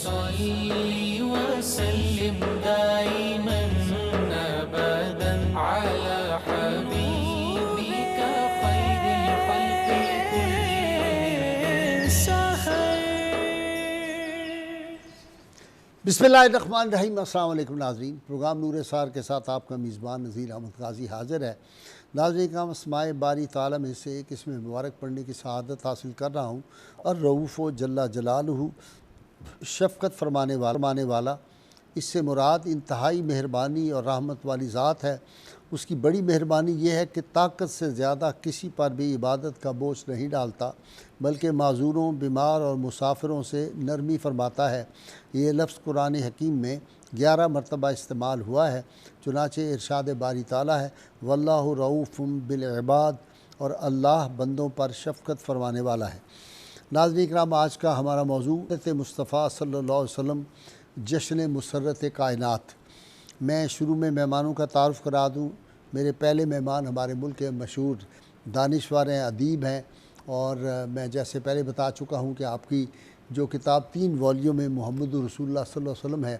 صل وسلم دائما أبدا على حبيبك خير الخلق كلهم سخر. بسمillahirrahmanirrahیم. السلام علیکم ناظرین. پروگرام نور اسرار کے ساتھ آپ کا میزبان نذیر احمد غازی حاضر ہے. ناظرین کا اسماء باری تعالیٰ میں سے ایک اسم مبارک پڑھنے کی سعادت حاصل کر رہا ہوں. الرؤوف جل جلالہ، شفقت فرمانے والا. اس سے مراد انتہائی مہربانی اور رحمت والی ذات ہے. اس کی بڑی مہربانی یہ ہے کہ طاقت سے زیادہ کسی پر بھی عبادت کا بوجھ نہیں ڈالتا، بلکہ معذوروں، بیمار اور مسافروں سے نرمی فرماتا ہے. یہ لفظ قرآن حکیم میں 11 مرتبہ استعمال ہوا ہے. چنانچہ ارشاد باری تعالیٰ ہے واللہ رؤوف بالعباد، اور اللہ بندوں پر شفقت فرمانے والا ہے. ناظرین کرام، آج کا ہمارا موضوع مصطفیٰ صلی اللہ علیہ وسلم جشن مسرت کائنات. میں شروع میں مہمانوں کا تعارف کرا دوں. میرے پہلے مہمان ہمارے ملک کے مشہور دانشور ہیں، ادیب ہیں، اور میں جیسے پہلے بتا چکا ہوں کہ آپ کی جو کتاب 3 والیوم میں محمد رسول اللہ صلی اللہ علیہ وسلم ہے،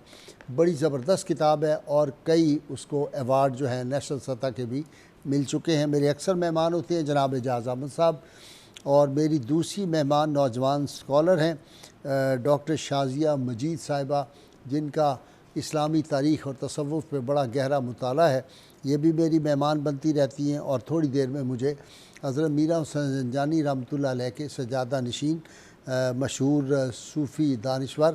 بڑی زبردست کتاب ہے، اور کئی اس کو ایوارڈ جو ہیں نیشنل سطح کے بھی مل چکے ہیں. میرے اکثر مہمان ہوتے ہیں جناب اعجاز احمد صاحب، اور میری دوسری مہمان نوجوان اسکالر ہیں ڈاکٹر شازیہ مجید صاحبہ، جن کا اسلامی تاریخ اور تصوف پہ بڑا گہرا مطالعہ ہے. یہ بھی میری مہمان بنتی رہتی ہیں. اور تھوڑی دیر میں مجھے حضرت میرا حسین زنجانی رحمۃ اللہ علیہ کے سجادہ نشین مشہور صوفی دانشور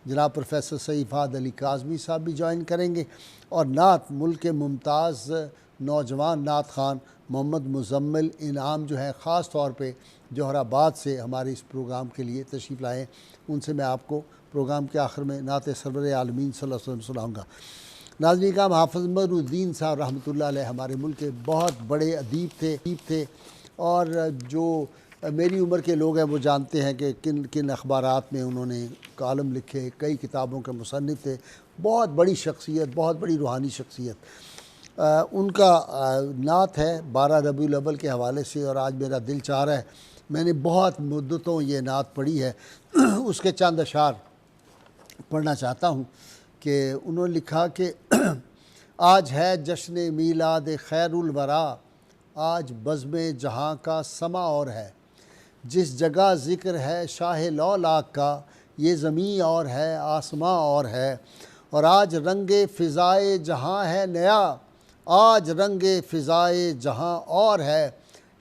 جناب پروفیسر سعید فہد علی کاظمی صاحب بھی جوائن کریں گے. اور نعت ملک کے ممتاز نوجوان نعت خان محمد مزمل انعام جو ہیں، خاص طور پہ جوہر آباد سے ہمارے اس پروگرام کے لیے تشریف لائے. ان سے میں آپ کو پروگرام کے آخر میں نعت سرور عالمین صلی اللہ علیہ وسلم سناؤں گا. ناظرین کا حافظ مظہر الدین صاحب رحمۃ اللہ علیہ ہمارے ملک کے بہت بڑے ادیب تھے، اور جو میری عمر کے لوگ ہیں وہ جانتے ہیں کہ کن کن اخبارات میں انہوں نے کالم لکھے، کئی کتابوں کے مصنف تھے. بہت بڑی شخصیت، بہت بڑی روحانی شخصیت. ان کا نعت ہے 12 ربیع الاول کے حوالے سے، اور آج میرا دل چاہ رہا ہے، میں نے بہت مدتوں یہ نعت پڑھی ہے. اس کے چند اشعار پڑھنا چاہتا ہوں کہ انہوں نے لکھا کہ آج ہے جشن میلاد خیر الورا، آج بزم جہاں کا سما اور ہے. جس جگہ ذکر ہے شاہ لولاک کا، یہ زمین اور ہے آسماں اور ہے. اور آج رنگ فضائے جہاں ہے نیا، آج رنگ فضائے جہاں اور ہے.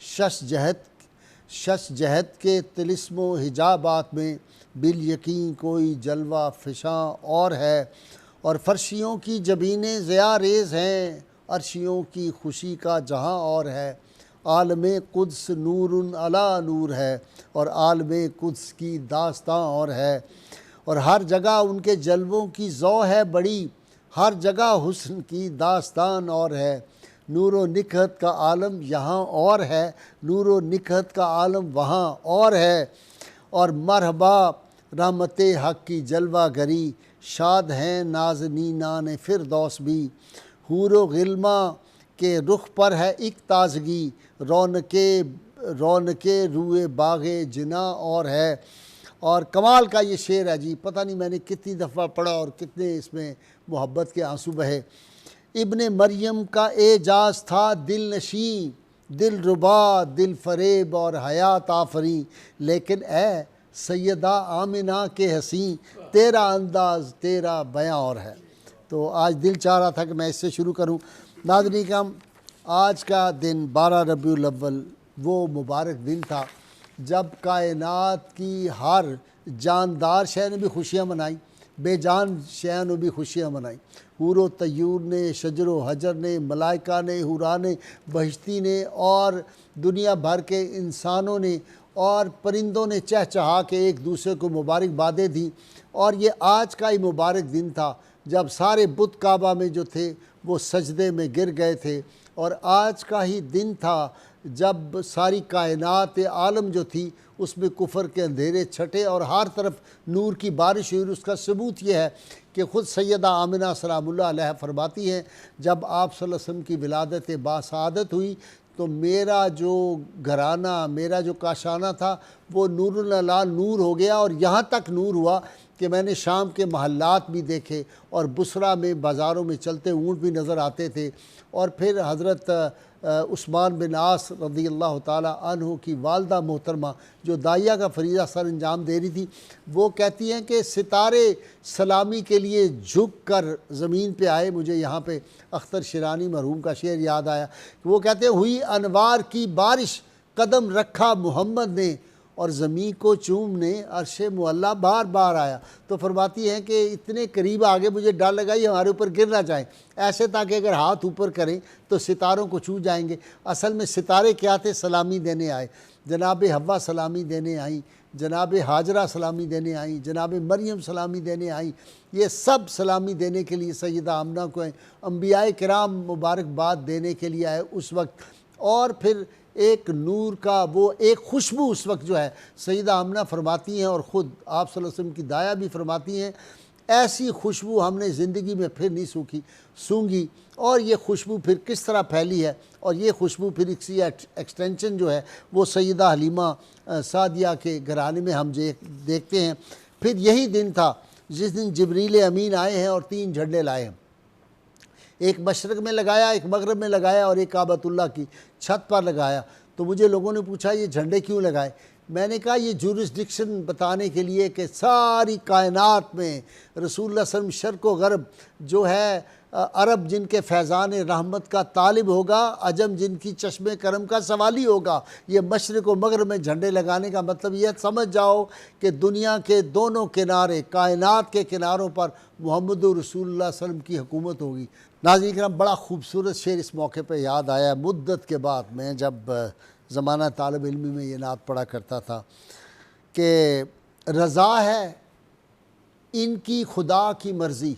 شش جہت کے طلسم و حجابات میں بالیقین کوئی جلوہ فشاں اور ہے. اور فرشیوں کی جبینیں ضیاء ریز ہیں، عرشیوں کی خوشی کا جہاں اور ہے. عالم قدس نور علی نور ہے، اور عالم قدس کی داستاں اور ہے. اور ہر جگہ ان کے جلووں کی ذو ہے بڑی، ہر جگہ حسن کی داستان اور ہے. نور و نکہت کا عالم یہاں اور ہے، نور و نکہت کا عالم وہاں اور ہے. اور مرحبا رحمت حق کی جلوہ گری، شاد ہیں نازنینان فردوس بھی. حور و غلماں کے رخ پر ہے ایک تازگی، رونق روئے باغ جنا اور ہے. اور کمال کا یہ شعر ہے جی، پتہ نہیں میں نے کتنی دفعہ پڑھا اور کتنے اس میں محبت کے آنسو بہے. ابن مریم کا اعجاز تھا دل نشیں، دل ربا دل فریب اور حیات آفریں. لیکن اے سیدہ آمنہ کے حسین، تیرا انداز تیرا بیاں اور ہے. تو آج دل چاہ رہا تھا کہ میں اس سے شروع کروں. ناظرین کرام، آج کا دن 12 ربیع الاول وہ مبارک دن تھا جب کائنات کی ہر جاندار شے نے بھی خوشیاں منائیں، بے جان شے نے بھی خوشیاں منائیں. حور و طیور نے، شجر و حجر نے، ملائکہ نے، حوران بہشتی نے، اور دنیا بھر کے انسانوں نے اور پرندوں نے چہچہا کے ایک دوسرے کو مبارکبادیں دیں. اور یہ آج کا ہی مبارک دن تھا جب سارے بت کعبہ میں جو تھے وہ سجدے میں گر گئے تھے. اور آج کا ہی دن تھا جب ساری کائنات عالم جو تھی اس میں کفر کے اندھیرے چھٹے اور ہر طرف نور کی بارش ہوئی. اس کا ثبوت یہ ہے کہ خود سیدہ آمنہ سلام اللہ علیہ فرماتی ہیں جب آپ صلی اللہ علیہ وسلم کی ولادت باسعادت ہوئی تو میرا جو گھرانہ، میرا جو کاشانہ تھا وہ نور اللہ نور ہو گیا، اور یہاں تک نور ہوا کہ میں نے شام کے محلات بھی دیکھے اور بصرہ میں بازاروں میں چلتے اونٹ بھی نظر آتے تھے۔ اور پھر حضرت عثمان بن عاص رضی اللہ تعالیٰ عنہ کی والدہ محترمہ جو داعیہ کا فریضہ سر انجام دے رہی تھی، وہ کہتی ہیں کہ ستارے سلامی کے لیے جھک کر زمین پہ آئے۔ مجھے یہاں پہ اختر شیرانی مرحوم کا شعر یاد آیا کہ وہ کہتے ہیں ہوئی انوار کی بارش قدم رکھا محمد نے، اور زمین کو چومنے عرش معلیٰ بار بار آیا۔ تو فرماتی ہیں کہ اتنے قریب آگے مجھے ڈر لگا یہ ہمارے اوپر گر نہ جائیں، ایسے تاکہ اگر ہاتھ اوپر کریں تو ستاروں کو چھو جائیں گے۔ اصل میں ستارے کیا تھے؟ سلامی دینے آئے۔ جناب حوا سلامی دینے آئیں، جناب حاجرہ سلامی دینے آئیں، جناب مریم سلامی دینے آئیں، یہ سب سلامی دینے کے لیے سیدہ آمنہ کو ہیں، انبیاء کرام مبارکباد دینے کے لیے آئے اس وقت۔ اور پھر ایک نور کا وہ ایک خوشبو اس وقت جو ہے سیدہ آمنہ فرماتی ہیں، اور خود آپ صلی اللہ علیہ وسلم کی دایا بھی فرماتی ہیں، ایسی خوشبو ہم نے زندگی میں پھر نہیں سونگھی۔ اور یہ خوشبو پھر کس طرح پھیلی ہے، اور یہ خوشبو پھر اسی ایکسٹینشن جو ہے وہ سیدہ حلیمہ سعدیہ کے گھرانے میں ہم دیکھتے ہیں۔ پھر یہی دن تھا جس دن جبریل امین آئے ہیں اور 3 جھنڈے لائے ہیں، ایک مشرق میں لگایا، ایک مغرب میں لگایا، اور ایک کعبۃ اللہ کی چھت پر لگایا۔ تو مجھے لوگوں نے پوچھا یہ جھنڈے کیوں لگائے؟ میں نے کہا یہ جورسڈکشن بتانے کے لیے کہ ساری کائنات میں رسول اللہ صلی اللہ علیہ وسلم شرق و غرب جو ہے، عرب جن کے فیضان رحمت کا طالب ہوگا، عجم جن کی چشم کرم کا سوالی ہوگا۔ یہ مشرق و مغرب میں جھنڈے لگانے کا مطلب یہ سمجھ جاؤ کہ دنیا کے دونوں کنارے، کائنات کے کناروں پر محمد رسول اللہ صلی اللہ علیہ وسلم کی حکومت ہوگی۔ ناظرین کرام، بڑا خوبصورت شعر اس موقع پہ یاد آیا مدت کے بعد۔ میں جب زمانہ طالب علمی میں یہ نعت پڑھا کرتا تھا کہ رضا ہے ان کی خدا کی مرضی،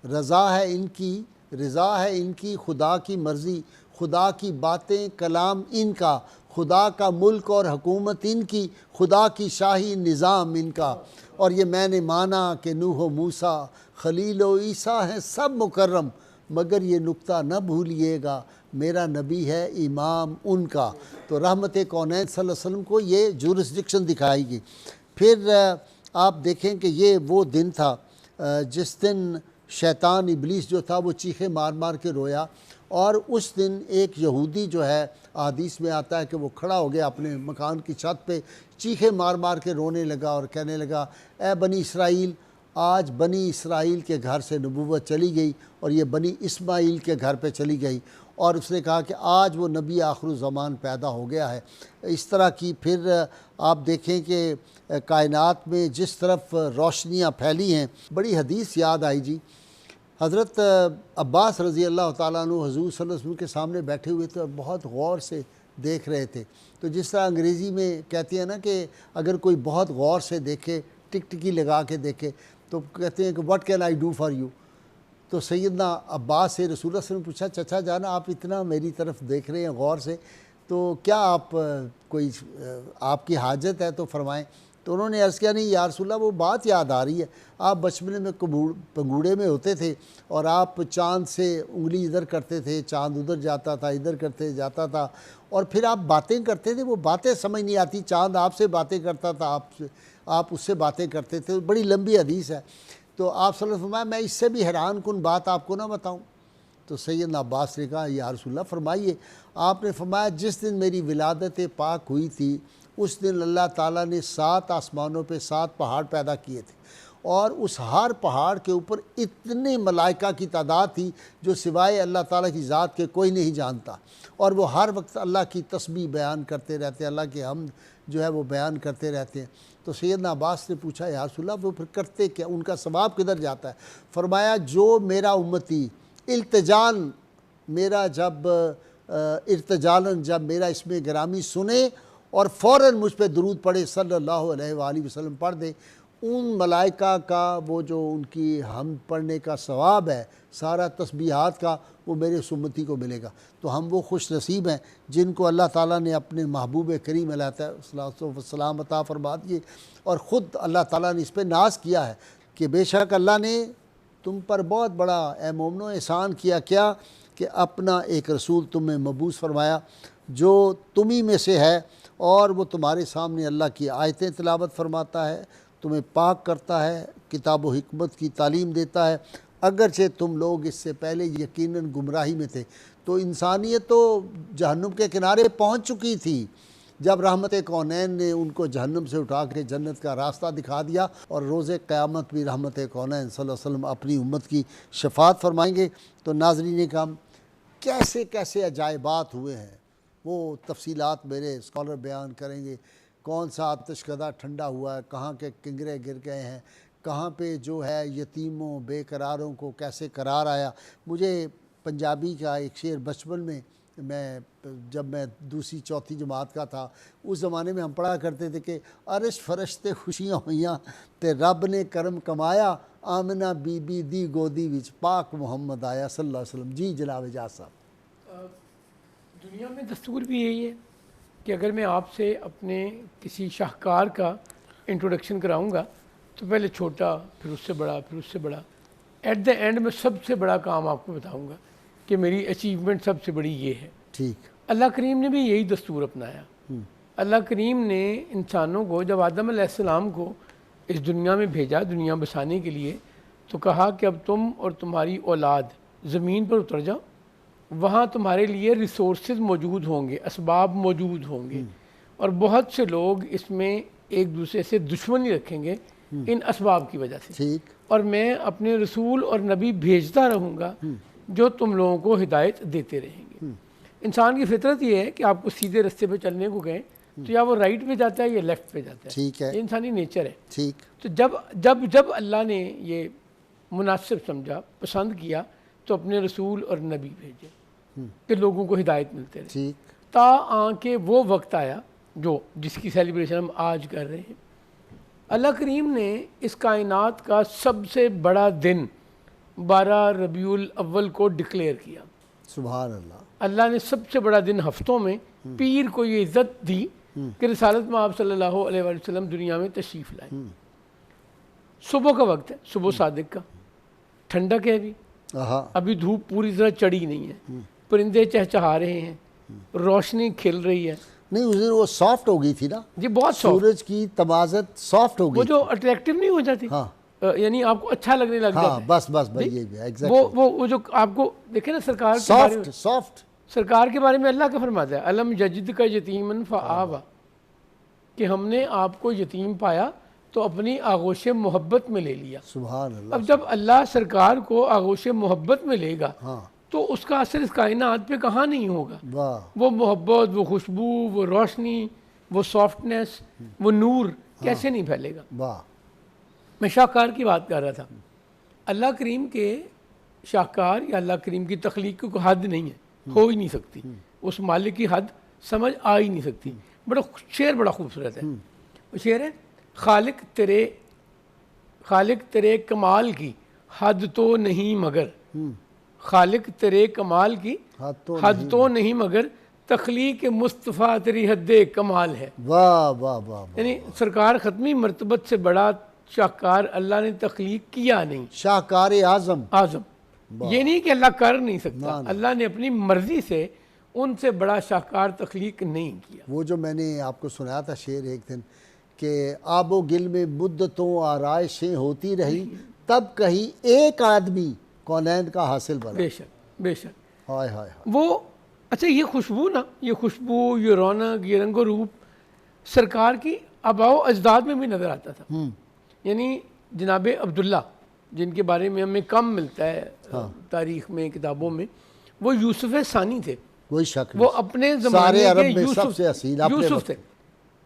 رضا ہے ان کی خدا کی مرضی، خدا کی باتیں کلام ان کا، خدا کا ملک اور حکومت ان کی، خدا کی شاہی نظام ان کا۔ اور یہ میں نے مانا کہ نوح و موسیٰ خلیل و عیسیٰ ہیں سب مکرم، مگر یہ نکتہ نہ بھولیے گا میرا نبی ہے امام ان کا۔ تو رحمت کونین صلی اللہ علیہ وسلم کو یہ جورسڈکشن دکھائی گئی۔ پھر آپ دیکھیں کہ یہ وہ دن تھا جس دن شیطان ابلیس جو تھا وہ چیخیں مار مار کے رویا، اور اس دن ایک یہودی جو ہے، حدیث میں آتا ہے کہ وہ کھڑا ہو گیا اپنے مکان کی چھت پہ، چیخیں مار مار کے رونے لگا اور کہنے لگا اے بنی اسرائیل، آج بنی اسرائیل کے گھر سے نبوت چلی گئی اور یہ بنی اسماعیل کے گھر پہ چلی گئی، اور اس نے کہا کہ آج وہ نبی آخر الزمان پیدا ہو گیا ہے۔ اس طرح کی پھر آپ دیکھیں کہ کائنات میں جس طرف روشنیاں پھیلی ہیں۔ بڑی حدیث یاد آئی جی، حضرت عباس رضی اللہ تعالیٰ عنہ حضور صلی اللہ علیہ وسلم کے سامنے بیٹھے ہوئے تھے اور بہت غور سے دیکھ رہے تھے۔ تو جس طرح انگریزی میں کہتے ہیں نا کہ اگر کوئی بہت غور سے دیکھے، ٹک ٹکی لگا کے دیکھے، تو کہتے ہیں کہ what can I do for you. تو سیدنا عباس سے رسول اللہ صلی اللہ علیہ وسلم نے پوچھا چچا جانا آپ اتنا میری طرف دیکھ رہے ہیں غور سے، تو کیا آپ کوئی آپ کی حاجت ہے تو فرمائیں۔ تو انہوں نے عرض کیا نہیں یا رسول اللہ وہ بات یاد آ رہی ہے، آپ بچپنے میں پنگوڑے میں ہوتے تھے اور آپ چاند سے انگلی ادھر کرتے تھے، چاند ادھر جاتا تھا، ادھر کرتے جاتا تھا، اور پھر آپ باتیں کرتے تھے، وہ باتیں سمجھ نہیں آتی، چاند آپ سے باتیں کرتا تھا، آپ اس سے باتیں کرتے تھے۔ بڑی لمبی حدیث ہے۔ تو آپ صلی اللہ علیہ وسلم فرمایا میں اس سے بھی حیران کن بات آپ کو نہ بتاؤں؟ تو سیدنا عباس نے کہا یا رسول اللہ فرمائیے۔ آپ نے فرمایا جس دن میری ولادت پاک ہوئی تھی اس دن اللہ تعالیٰ نے 7 آسمانوں پہ 7 پہاڑ پیدا کیے تھے، اور اس ہر پہاڑ کے اوپر اتنے ملائکہ کی تعداد تھی جو سوائے اللہ تعالیٰ کی ذات کے کوئی نہیں جانتا، اور وہ ہر وقت اللہ کی تسبیح بیان کرتے رہتے ہیں، اللہ کی حمد جو ہے وہ بیان کرتے رہتے ہیں۔ تو سیدنا عباس نے پوچھا یا رسول اللہ وہ پھر کرتے کیا، ان کا ثواب کدھر جاتا ہے؟ فرمایا جو میرا امتی التجال میرا جب ارتجالن جب میرا اسم گرامی سنے اور فوراً مجھ پہ درود پڑھے صلی اللہ علیہ وآلہ وسلم پڑھ دے، ان ملائکہ کا وہ جو ان کی حمد پڑھنے کا ثواب ہے سارا تسبیحات کا وہ میرے امتی کو ملے گا۔ تو ہم وہ خوش نصیب ہیں جن کو اللہ تعالیٰ نے اپنے محبوب کریم علیہ السلام عطا فرما دیے، اور خود اللہ تعالیٰ نے اس پہ ناز کیا ہے کہ بے شک اللہ نے تم پر بہت بڑا اے مومنو احسان کیا، کیا کہ اپنا ایک رسول تم میں مبعوث فرمایا جو تمہیں میں سے ہے، اور وہ تمہارے سامنے اللہ کی آیتیں تلاوت فرماتا ہے، تمہیں پاک کرتا ہے، کتاب و حکمت کی تعلیم دیتا ہے، اگرچہ تم لوگ اس سے پہلے یقیناً گمراہی میں تھے۔ تو انسانیت تو جہنم کے کنارے پہنچ چکی تھی جب رحمت کونین نے ان کو جہنم سے اٹھا کے جنت کا راستہ دکھا دیا، اور روز قیامت بھی رحمت کونین صلی اللہ علیہ وسلم اپنی امت کی شفاعت فرمائیں گے۔ تو ناظرین کرام، کیسے کیسے عجائبات ہوئے ہیں، وہ تفصیلات میرے اسکالر بیان کریں گے۔ کون سا آتش کدہ ٹھنڈا ہوا ہے، کہاں کے کنگرے گر گئے ہیں، کہاں پہ جو ہے یتیموں بے قراروں کو کیسے قرار آیا۔ مجھے پنجابی کا ایک شعر بچپن میں جب میں دوسری چوتھی جماعت کا تھا، اس زمانے میں ہم پڑھا کرتے تھے کہ عرش فرشتے خوشیاں ہوئیاں تے رب نے کرم کمایا، آمنہ بی بی دی گودی وچ پاک محمد آیا صلی اللہ علیہ وسلم۔ جی جناب اجاز صاحب۔ دنیا میں دستور بھی یہی ہے کہ اگر میں آپ سے اپنے کسی شاہکار کا انٹروڈکشن کراؤں گا تو پہلے چھوٹا، پھر اس سے بڑا، پھر اس سے بڑا، ایٹ دا اینڈ میں سب سے بڑا کام آپ کو بتاؤں گا کہ میری اچیومنٹ سب سے بڑی یہ ہے۔ ٹھیک۔ اللہ کریم نے بھی یہی دستور اپنایا۔ اللہ کریم نے انسانوں کو جب آدم علیہ السلام کو اس دنیا میں بھیجا دنیا بسانے کے لیے، تو کہا کہ اب تم اور تمہاری اولاد زمین پر اتر جاؤ، وہاں تمہارے لیے ریسورسز موجود ہوں گے، اسباب موجود ہوں گے، اور بہت سے لوگ اس میں ایک دوسرے سے دشمنی رکھیں گے ان اسباب کی وجہ سے، ٹھیک۔ اور میں اپنے رسول اور نبی بھیجتا رہوں گا جو تم لوگوں کو ہدایت دیتے رہیں گے۔ انسان کی فطرت یہ ہے کہ آپ کو سیدھے رستے پہ چلنے کو کہیں تو یا وہ رائٹ پہ جاتا ہے یا لیفٹ پہ جاتا ہے، ٹھیک ہے، یہ انسانی نیچر ہے۔ ٹھیک۔ تو جب اللہ نے یہ مناسب سمجھا، پسند کیا، تو اپنے رسول اور نبی بھیجے کہ لوگوں کو ہدایت ملتے رہے، ٹھیک۔ تا کہ وہ وقت آیا جس کی سیلیبریشن ہم آج کر رہے ہیں۔ اللہ کریم نے اس کائنات کا سب سے بڑا دن 12 ربیع الاول کو ڈکلیئر کیا۔ سبحان اللہ۔ اللہ نے سب سے بڑا دن ہفتوں میں پیر کو یہ عزت دی کہ رسالت میں آپ صلی اللہ علیہ وسلم دنیا میں تشریف لائیں۔ صبح کا وقت ہے، صبح صادق کا، ٹھنڈک ہے، ابھی دھوپ پوری طرح چڑھی نہیں ہے، پرندے چہچہا رہے ہیں، روشنی کھل رہی ہے۔ نہیں، اس دن وہ سافٹ ہو گئی تھی نا جی، بہت سافٹ، سورج کی تمازت سافٹ ہو گئی، وہ جو اٹریکٹیو نہیں ہو جاتی، ہاں، یعنی آپ کو اچھا لگنے لگ جاتا ہے۔ بس بھائی یہ بھی ایگزیکٹلی وہ جو آپ کو دیکھیں نا سرکار کے بارے میں، سافٹ سرکار کے بارے میں اللہ کا فرماتا ہے علم یجد کا یتیمن فآوا، کہ ہم نے آپ کو یتیم پایا تو اپنی آغوش محبت میں لے لیا۔ سبحان اللہ۔ اب جب اللہ سرکار کو آغوش محبت میں لے گا ہاں، تو اس کا اثر اس کائنات پہ کہاں نہیں ہوگا؟ واہ، وہ محبت، وہ خوشبو، وہ روشنی، وہ سافٹنس، وہ نور کیسے نہیں پھیلے گا؟ واہ، میں شاہکار کی بات کر رہا تھا۔ اللہ کریم کے شاہکار یا اللہ کریم کی تخلیق کی کوئی حد نہیں ہے، ہو ہی نہیں سکتی، اس مالک کی حد سمجھ آ ہی نہیں سکتی۔ شعر بڑا خوبصورت ہے، وہ شعر ہے خالق تیرے کمال کی حد تو نہیں مگر، خالق تیرے کمال کی حد تو نہیں مگر، تخلیق مصطفیٰ تیری حد کمال ہے۔ واہ واہ واہ، یعنی سرکار ختمی مرتبت سے بڑا شاہکار اللہ نے تخلیق کیا نہیں۔ شاہکار اعظم، یہ نہیں کہ اللہ کر نہیں سکتا، اللہ نے اپنی مرضی سے ان سے بڑا شاہکار تخلیق نہیں کیا۔ وہ جو میں نے آپ کو سنایا تھا شعر ایک دن کہ آب و گل میں مدتوں آرائشیں ہوتی رہی، تب کہیں ایک آدمی کونین کا حاصل بنا۔ بے شک، بے شک۔ ہائے ہائے، وہ اچھا، یہ خوشبو نا، یہ خوشبو، یہ رونق، یہ رنگ و روپ سرکار کی آباء و اجداد میں بھی نظر آتا تھا۔ یعنی جناب عبداللہ، جن کے بارے میں ہمیں کم ملتا ہے تاریخ میں، کتابوں میں، وہ یوسف ثانی تھے، کوئی شک وہ اپنے زمانے کے یوسف تھے،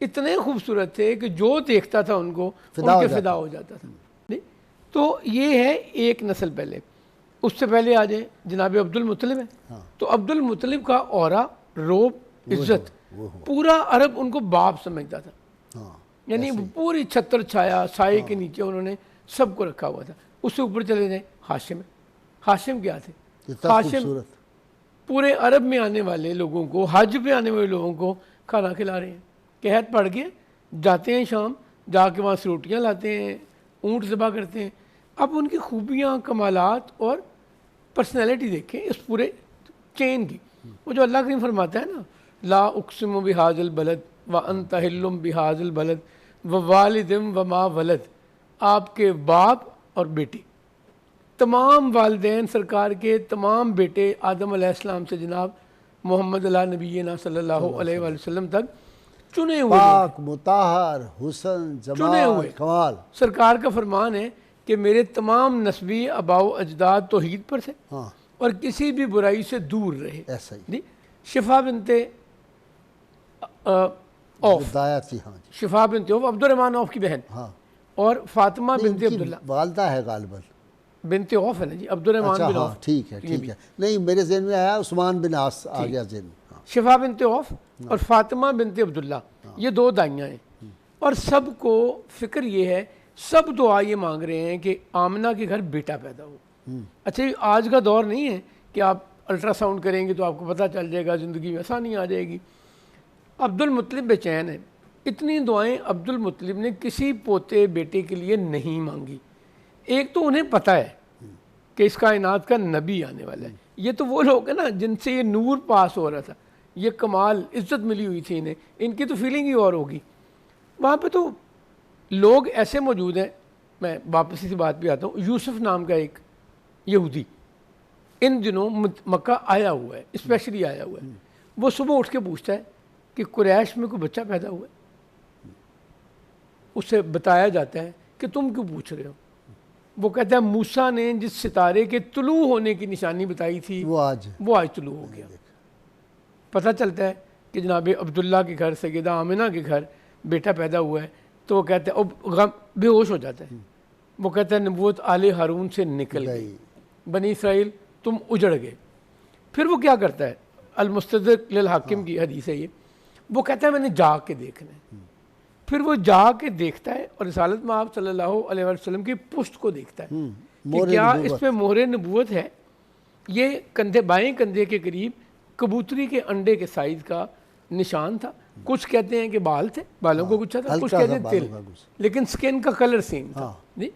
اتنے خوبصورت تھے کہ جو دیکھتا تھا ان کو ان کے فدا ہو جاتا تھا۔ تو یہ ہے ایک نسل پہلے۔ اس سے پہلے آ جائیں، جناب عبد المطلب ہے، تو عبد المطلب کا اورا، روب، عزت، پورا عرب ان کو باپ سمجھتا تھا، یعنی پوری چھتر چھایا سائے کے نیچے انہوں نے سب کو رکھا ہوا تھا۔ اس سے اوپر چلے جائیں، ہاشم، ہاشم کیا تھے؟ ہاشم پورے عرب میں آنے والے لوگوں کو، حج پہ آنے والے لوگوں کو کھانا کھلا رہے ہیں۔ قحط پڑ کے جاتے ہیں شام، جا کے وہاں سے روٹیاں لاتے ہیں، اونٹ ذبح کرتے ہیں۔ اب ان کی خوبیاں، کمالات اور پرسنالٹی دیکھیں اس پورے چین کی۔ وہ جو اللہ کریم فرماتا ہے نا، لا اقسم بہذا البلد وانت حل بہذا البلد ووالدم وما ولد، آپ کے باپ اور بیٹی، تمام والدین سرکار کے تمام بیٹے آدم علیہ السلام سے جناب محمد علیہ نبینا صلی اللہ علیہ وآلہ وسلم تک چنے ہوئے، پاک مطہر حسن چنے جمال ہوئے۔ کمال۔ سرکار کا فرمان ہے کہ میرے تمام نسبی آباء و اجداد توحید پر سے ہاں اور کسی بھی برائی سے دور رہے۔ ایسا ہی جی شفا بنت اوف، ہدایت تھی، ہاں جی شفا بنت اوف عبد الرحمن اوف کی بہن، ہاں، اور فاطمہ بنت ان کی عبداللہ والدہ ہے غالباً، بنت اوف ہے نا جی، عبد الرحمن اچھا بن ہاں اوف، ٹھیک ہے ٹھیک ہے، نہیں میرے ذہن میں آیا عثمان بن عاص آ گیا ذہن میں، ہاں شفا بنت اوف اور فاطمہ بنت عبداللہ، یہ دو دائیاں ہیں، اور سب کو فکر یہ ہے، سب دعا یہ مانگ رہے ہیں کہ آمنہ کے گھر بیٹا پیدا ہو۔ اچھا یہ آج کا دور نہیں ہے کہ آپ الٹرا ساؤنڈ کریں گے تو آپ کو پتہ چل جائے گا، زندگی میں آسانی آ جائے گی۔ عبد المطلب بے چین ہے، اتنی دعائیں عبد المطلب نے کسی پوتے بیٹے کے لیے نہیں مانگی۔ ایک تو انہیں پتہ ہے کہ اس کائنات کا نبی آنے والا ہے، یہ تو وہ لوگ ہیں نا جن سے یہ نور پاس ہو رہا تھا، یہ کمال عزت ملی ہوئی تھی انہیں، ان کی تو فیلنگ ہی اور ہوگی۔ وہاں پہ تو لوگ ایسے موجود ہیں، میں واپس اسی بات پہ آتا ہوں، یوسف نام کا ایک یہودی ان دنوں مکہ آیا ہوا ہے، اسپیشلی آیا ہوا ہے، وہ صبح اٹھ کے پوچھتا ہے کہ قریش میں کوئی بچہ پیدا ہوا ہے؟ اسے بتایا جاتا ہے کہ تم کیوں پوچھ رہے ہو؟ وہ کہتا ہے موسیٰ نے جس ستارے کے طلوع ہونے کی نشانی بتائی تھی وہ آج طلوع ہو گیا۔ پتہ چلتا ہے کہ جناب عبداللہ کے گھر سیدہ آمنہ کے گھر بیٹا پیدا ہوا ہے، تو وہ کہتے ہیں غم بے ہوش ہو جاتا ہے، وہ کہتا ہے نبوت آل ہارون سے نکل گئی، بنی اسرائیل تم اجڑ گئے۔ پھر وہ کیا کرتا ہے، المستدرک للحاکم کی حدیث ہے یہ، وہ کہتا ہے میں نے جا کے دیکھنا ہے۔ پھر وہ جا کے دیکھتا ہے اور رسالت میں آپ صلی اللہ علیہ وسلم کی پشت کو دیکھتا ہے کہ کیا اس پہ مہر نبوت ہے۔ یہ کندھے بائیں کندھے کے قریب کبوتری کے انڈے کے سائز کا نشان تھا، کچھ کہتے ہیں کہ بال تھے، بالوں کو گچھا تھا، کچھ کہتے ہیں تل، لیکن سکن کا کلر سیم تھا۔ جی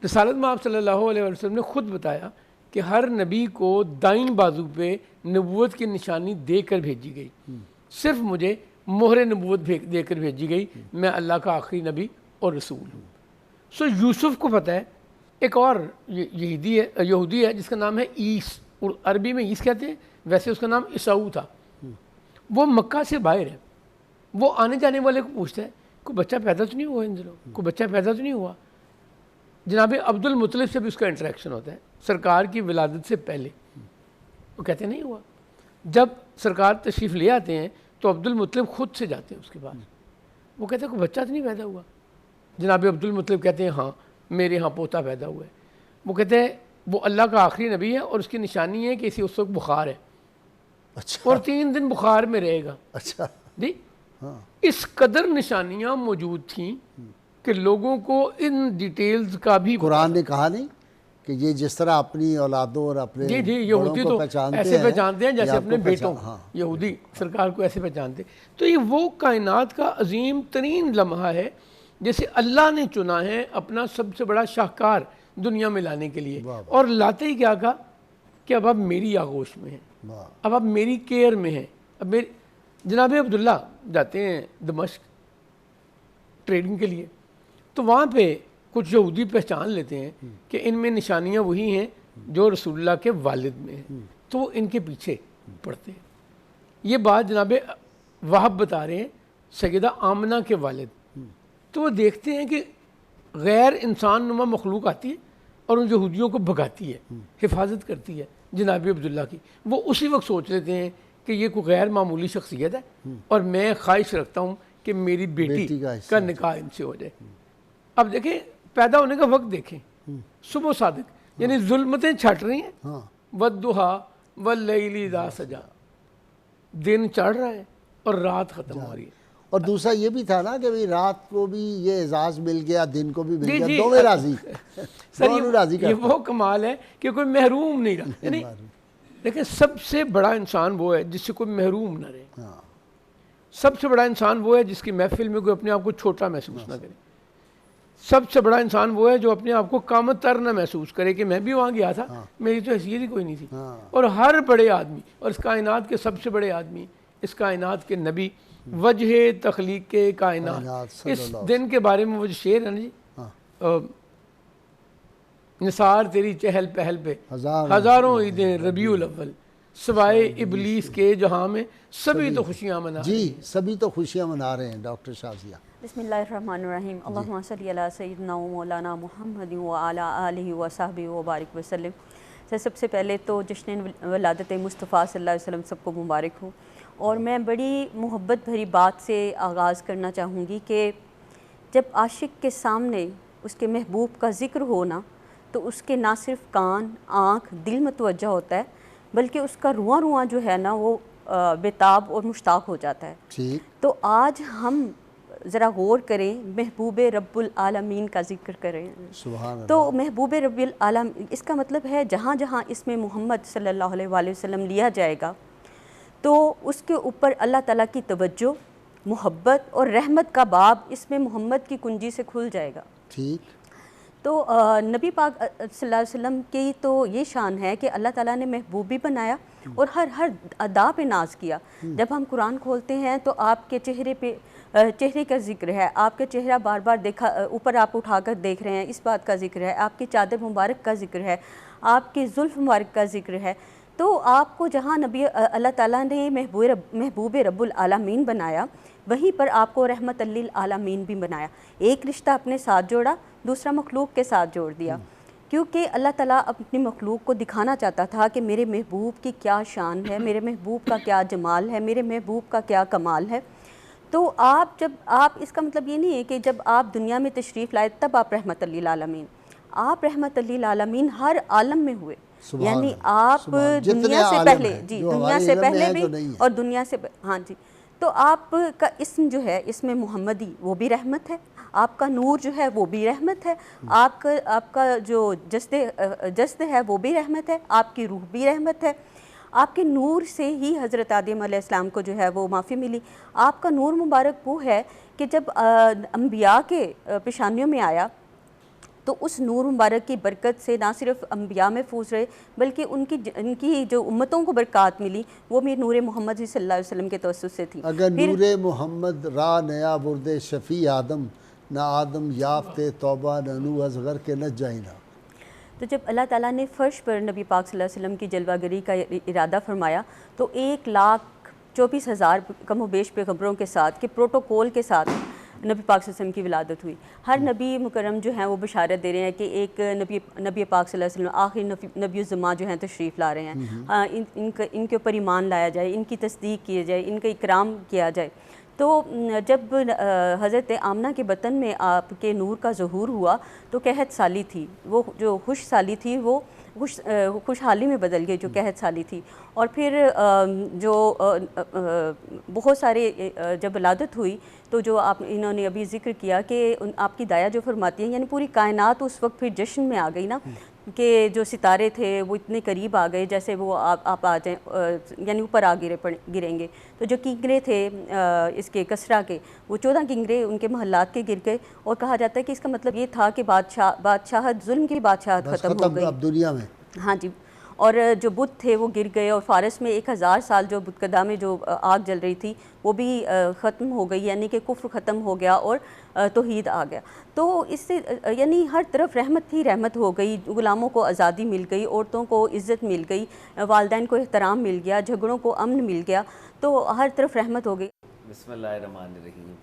رسالت میں آپ صلی اللہ علیہ وسلم نے خود بتایا کہ ہر نبی کو دائیں بازو پہ نبوت کی نشانی دے کر بھیجی گئی، صرف مجھے مہر نبوت دے کر بھیجی گئی، میں اللہ کا آخری نبی اور رسول ہوں۔ سو یوسف کو پتہ ہے، ایک اور یہودی ہے جس کا نام ہے عیس، اور عربی میں عیس کہتے ہیں، ویسے اس کا نام عیساؤ تھا، وہ مکہ سے باہر ہے، وہ آنے جانے والے کو پوچھتا ہے کوئی بچہ پیدا تو نہیں ہوا ان دنوں، کوئی بچہ پیدا تو نہیں ہوا؟ جناب عبد المطلب سے بھی اس کا انٹریکشن ہوتا ہے سرکار کی ولادت سے پہلے، وہ کہتے ہیں نہیں ہوا۔ جب سرکار تشریف لے آتے ہیں تو عبد المطلب خود سے جاتے ہیں اس کے پاس، وہ کہتے ہیں کوئی بچہ تو نہیں پیدا ہوا؟ جناب عبد المطلب کہتے ہیں ہاں میرے ہاں پوتا پیدا ہوا ہے۔ وہ کہتے ہیں وہ اللہ کا آخری نبی ہے اور اس کی نشانی ہے کہ اسے اس وقت بخار ہے، اور 3 دن بخار میں رہے گا۔ اچھا جی اس قدر نشانیاں موجود تھیں کہ لوگوں کو ان ڈیٹیلز کا بھی قرآن نے کہا نہیں کہ یہ جس طرح اپنی اولادوں اور اپنے جی یہودی تو ایسے پہچانتے ہیں جیسے اپنے بیٹوں، یہودی سرکار کو ایسے پہچانتے۔ تو یہ وہ کائنات کا عظیم ترین لمحہ ہے جسے اللہ نے چنا ہے اپنا سب سے بڑا شاہکار دنیا میں لانے کے لیے، اور لاتے ہی کیا کہا کہ اب آپ میری آغوش میں ہیں، اب آپ میری کیئر میں ہیں۔ اب جناب عبداللہ جاتے ہیں دمشق ٹریڈنگ کے لیے، تو وہاں پہ کچھ یہودی پہچان لیتے ہیں کہ ان میں نشانیاں وہی ہیں جو رسول اللہ کے والد میں ہیں، تو وہ ان کے پیچھے پڑتے ہیں۔ یہ بات جناب وہب بتا رہے ہیں سیدہ آمنہ کے والد، تو وہ دیکھتے ہیں کہ غیر انسان نما مخلوق آتی ہے اور ان یہودیوں کو بھگاتی ہے، حفاظت کرتی ہے جناب عبداللہ کی۔ وہ اسی وقت سوچ لیتے ہیں کہ یہ کوئی غیر معمولی شخصیت ہے اور میں خواہش رکھتا ہوں کہ میری بیٹی کا نکاح ان سے ہو جائے۔ اب دیکھیں پیدا ہونے کا وقت دیکھیں، صبح صادق، یعنی ظلمتیں چھٹ رہی ہیں، وَالضُّحَىٰ وَاللَّيْلِ اِذَا سَجَىٰ، دن چڑھ رہا ہے اور رات ختم ہو رہی ہے۔ اور دوسرا یہ بھی تھا نا کہ بھئی رات کو بھی یہ اعزاز مل گیا، دن کو بھی مل گیا، دونوں راضی، دونوں راضی کرتا۔ یہ وہ کمال ہے کہ کوئی محروم نہیں رہا۔ یعنی دیکھیں سب سے بڑا انسان وہ ہے جس سے کوئی محروم نہ رہے، سب سے بڑا انسان وہ ہے جس کی محفل میں کوئی اپنے آپ کو چھوٹا محسوس نہ کرے، سب سے بڑا انسان وہ ہے جو اپنے آپ کو کم تر نہ محسوس کرے کہ میں بھی وہاں گیا تھا، میری تو حیثیت ہی کوئی نہیں تھی۔ اور ہر بڑے آدمی، اور اس کائنات کے سب سے بڑے آدمی اس کائنات کے نبی، وجہ تخلیق کائنات. اس دن کے بارے میں وہ جو شعر ہے نا جی، نثار تیری چہل پہل پہ ہزاروں عیدیں ربیع الاول، سوائے ابلیس کے جہاں میں سبھی تو خوشیاں منا. جی سبھی تو خوشیاں منا رہے ہیں ڈاکٹر شازیہ. بسم اللہ الرحمن الرحیم. اللہم صلی علی سیدنا و مولانا محمد وعلی آلہ وصحبہ وبارک وسلم. سب سے پہلے تو جشن ولادت مصطفیٰ صلی اللہ علیہ وسلم سب کو مبارک ہو. اور میں بڑی محبت بھری بات سے آغاز کرنا چاہوں گی کہ جب عاشق کے سامنے اس کے محبوب کا ذکر ہونا تو اس کے نہ صرف کان، آنکھ، دل متوجہ ہوتا ہے بلکہ اس کا رواں رواں جو ہے نا وہ بےتاب اور مشتاق ہو جاتا ہے. تو آج ہم ذرا غور کریں، محبوب رب العالمین کا ذکر کریں. تو محبوب رب العالمین اس کا مطلب ہے جہاں جہاں اس میں محمد صلی اللہ علیہ وآلہ وسلم لیا جائے گا تو اس کے اوپر اللہ تعالیٰ کی توجہ، محبت اور رحمت کا باب اس میں محمد کی کنجی سے کھل جائے گا. ٹھیک. تو نبی پاک صلی اللہ علیہ وسلم کی تو یہ شان ہے کہ اللہ تعالیٰ نے محبوب بھی بنایا اور ہر ادا پہ ناز کیا. جب ہم قرآن کھولتے ہیں تو آپ کے چہرے کا ذکر ہے، آپ کا چہرہ بار بار دیکھا، اوپر آپ اٹھا کر دیکھ رہے ہیں، اس بات کا ذکر ہے، آپ کی چادر مبارک کا ذکر ہے، آپ کی زلف مبارک کا ذکر ہے. تو آپ کو جہاں اللہ تعالیٰ نے محبوب رب العالمین بنایا وہیں پر آپ کو رحمت للعالمین بھی بنایا. ایک رشتہ اپنے ساتھ جوڑا، دوسرا مخلوق کے ساتھ جوڑ دیا، کیونکہ اللہ تعالیٰ اپنی مخلوق کو دکھانا چاہتا تھا کہ میرے محبوب کی کیا شان ہے، میرے محبوب کا کیا جمال ہے، میرے محبوب کا کیا کمال ہے. تو جب آپ اس کا مطلب یہ نہیں ہے کہ جب آپ دنیا میں تشریف لائے تب آپ رحمت للعالمین، آپ رحمت للعالمین ہر عالم میں ہوئے. یعنی آپ دنیا سے پہلے، جی دنیا سے پہلے بھی اور دنیا سے، ہاں جی. تو آپ کا اسم جو ہے اس میں محمدی وہ بھی رحمت ہے، آپ کا نور جو ہے وہ بھی رحمت ہے، آپ کا جو جسد ہے وہ بھی رحمت ہے، آپ کی روح بھی رحمت ہے. آپ کے نور سے ہی حضرت آدم علیہ السلام کو جو ہے وہ معافی ملی. آپ کا نور مبارک وہ ہے کہ جب انبیاء کے پیشانیوں میں آیا تو اس نور مبارک کی برکت سے نہ صرف انبیاء محفوظ رہے بلکہ ان کی جو امتوں کو برکات ملی وہ بھی نور محمد صلی اللہ علیہ وسلم کے توسط سے تھی. اگر نور محمد را نیا برد شفیع آدم، نہ آدم یافت توبہ نہ نوح از غر کے نہ جائنا. تو جب اللہ تعالیٰ نے فرش پر نبی پاک صلی اللہ علیہ وسلم کی جلوہ گری کا ارادہ فرمایا تو 1,24,000 کم و بیش پیغمبروں کے ساتھ کہ پروٹوکول کے ساتھ نبی پاک صلی اللہ علیہ وسلم کی ولادت ہوئی. ہر نبی مکرم جو ہیں وہ بشارت دے رہے ہیں کہ ایک نبی پاک صلی اللہ علیہ وسلم آخری نبی الزمان جو ہیں تشریف لا رہے ہیں. ان کے اوپر ایمان لایا جائے، ان کی تصدیق کی جائے، ان کا اکرام کیا جائے. تو جب حضرت آمنہ کے بطن میں آپ کے نور کا ظہور ہوا تو قحط سالی تھی، وہ جو خوش سالی تھی وہ خوشحالی میں بدل گئی جو قحط سالی تھی. اور پھر جو بہت سارے جب ولادت ہوئی تو جو انہوں نے ابھی ذکر کیا کہ آپ کی دایا جو فرماتی ہیں، یعنی پوری کائنات اس وقت پھر جشن میں آ گئی نا، کہ جو ستارے تھے وہ اتنے قریب آ گئے جیسے وہ آپ آ جائیں، یعنی اوپر گریں گے. تو جو کنگرے تھے اس کے کسرا کے، وہ 14 کنگرے ان کے محلات کے گر گئے. اور کہا جاتا ہے کہ اس کا مطلب یہ تھا کہ بادشاہت، ظلم کی بادشاہت ختم ہو گئی اب دنیا میں. ہاں جی. اور جو بت تھے وہ گر گئے، اور فارس میں 1000 سال جو بتکدہ میں جو آگ جل رہی تھی وہ بھی ختم ہو گئی، یعنی کہ کفر ختم ہو گیا اور توحید آ گیا. تو اس سے یعنی ہر طرف رحمت ہی رحمت ہو گئی. غلاموں کو آزادی مل گئی، عورتوں کو عزت مل گئی، والدین کو احترام مل گیا، جھگڑوں کو امن مل گیا، تو ہر طرف رحمت ہو گئی. بسم اللہ الرحمن الرحیم.